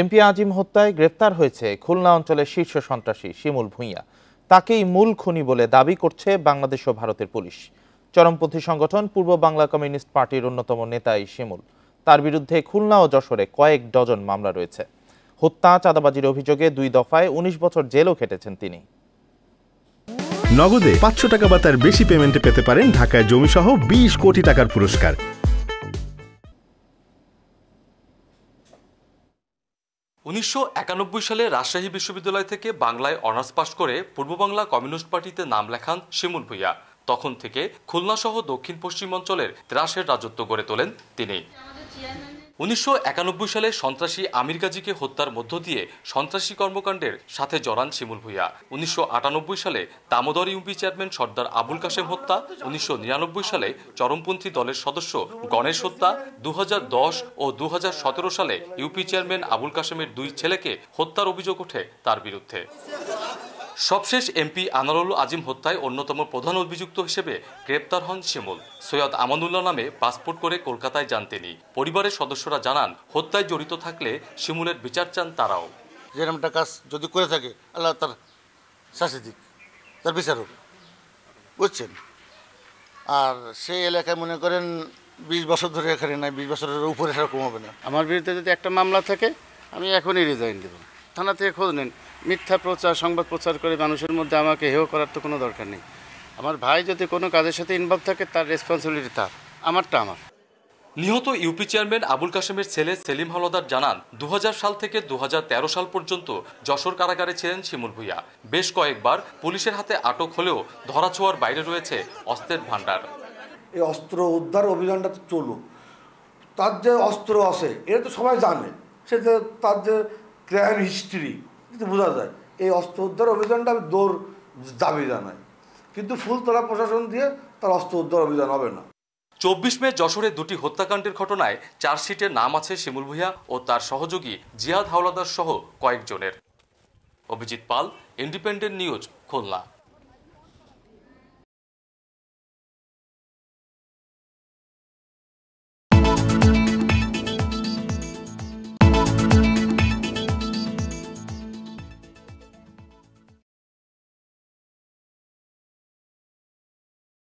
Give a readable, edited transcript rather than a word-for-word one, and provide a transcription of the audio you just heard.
MP আজিম হত্যায় গ্রেপ্তার হয়েছে খুলনা অঞ্চলের শীর্ষ সন্ত্রাসী শিমুল ভূঁইয়া। তাকেই মূল খুনি বলে দাবি করছে বাংলাদেশ ও ভারতের পুলিশ। চরমপন্থী সংগঠন পূর্ব বাংলা কমিউনিস্ট পার্টির অন্যতম নেতা এই শিমুল। তার বিরুদ্ধে খুলনা ও যশোরে কয়েক ডজন মামলা রয়েছে। হত্যা, চাঁদাবাজির অভিযোগে 2 দফায় 19 বছর জেলও খেটেছেন তিনি। নগদে 500 টাকা বা তার বেশি পেমেন্টে পেতে পারেন ঢাকায় জমিসহ 20 কোটি টাকার পুরস্কার। 1991 সালে রাজশাহী বিশ্ববিদ্যালয় থেকে বাংলায় অনার্স পাশ করে পূর্ব বাংলা কমিউনিস্ট পার্টিতে নাম লেখান শিমুল ভূঁইয়া। তখন থেকে খুলনা সহ দক্ষিণ পশ্চিম অঞ্চলের ত্রাসের রাজত্ব গড়ে তোলেন তিনি। 1991 সালে সন্ত্রাসী আমির গাজীকে হত্যার মধ্য দিয়ে সন্ত্রাসী কর্মকাণ্ডের সাথে জড়ান শিমুল ভূঁইয়া। 1998 সালে দামোদর ইউপি চেয়ারম্যান সর্দার আবুল কাশেম হত্যা, 1999 সালে চরমপন্থী দলের সদস্য গণেশ হত্যা, 2010 ও 2017 সালে ইউপি চেয়ারম্যান আবুল কাশেমের 2 ছেলেকে হত্যার অভিযোগ ওঠে তার বিরুদ্ধে। সবশেষ এমপি আনারুল আজিম হত্যায় অন্যতম প্রধান অভিযুক্ত হিসেবে গ্রেপ্তার হন শিমুল। সৈয়দ আমানুল্লাহ নামে পাসপোর্ট করে কলকাতায় যান তিনি। পরিবারের সদস্যরা জানান, হত্যায় জড়িত থাকলে শিমুলের বিচার চান তারাও। যেরকমটা কাজ যদি করে থাকে, আল্লাহ তার শাস্তি দিক, তার বিচার হোক, বুঝছেন। আর সেই এলাকায় মনে করেন 20 বছর ধরে এখানে নাই, 20 বছরের উপরে সেরকম হবে না। আমার বিরুদ্ধে যদি একটা মামলা থাকে, আমি এখনই রিজাইন দেব। থানা থেকে খোঁজ নেন, মিথ্যা প্রচার, সংবাদ প্রচার করে মানুষের মধ্যে আমাকে হেয় করার তো কোনো দরকার নেই। আমার ভাই যদি কোনো কাজের সাথে ইনভলভ থাকে, তার রেসপন্সিবিলিটি তার, আমারটা আমার। নিহত ইউপি চেয়ারম্যান আবুল কাশেমের ছেলে সেলিম হাওলাদার জানান, 2000 সাল থেকে 2013 সাল পর্যন্ত যশোর কারাগারে ছিলেন শিমুল ভূঁইয়া। বেশ কয়েকবার পুলিশের হাতে আটক হলেও ধরাছোঁয়ার বাইরে রয়েছে অস্ত্রের ভাণ্ডার। এই অস্ত্র উদ্ধার অভিযানটা তো চলুক, তার যে অস্ত্র আছে এটা তো সবাই জানে, সে যে তার যে ক্রাইম হিস্ট্রি কিন্তু বোঝা যায়। এই অস্ত্র উদ্ধার অভিযানটা আমি দৌড় দাবি জানাই, কিন্তু ফুলতলা প্রশাসন দিয়ে তার অস্ত্র উদ্ধার অভিযান হবে না। 24 মে যশোরে 2টি হত্যাকাণ্ডের ঘটনায় চার্জশিটের নাম আছে শিমুল ভূঁইয়া ও তার সহযোগী জিয়াদ হাওলাদার সহ কয়েকজনের। অভিজিৎ পাল, ইন্ডিপেন্ডেন্ট নিউজ, খুলনা।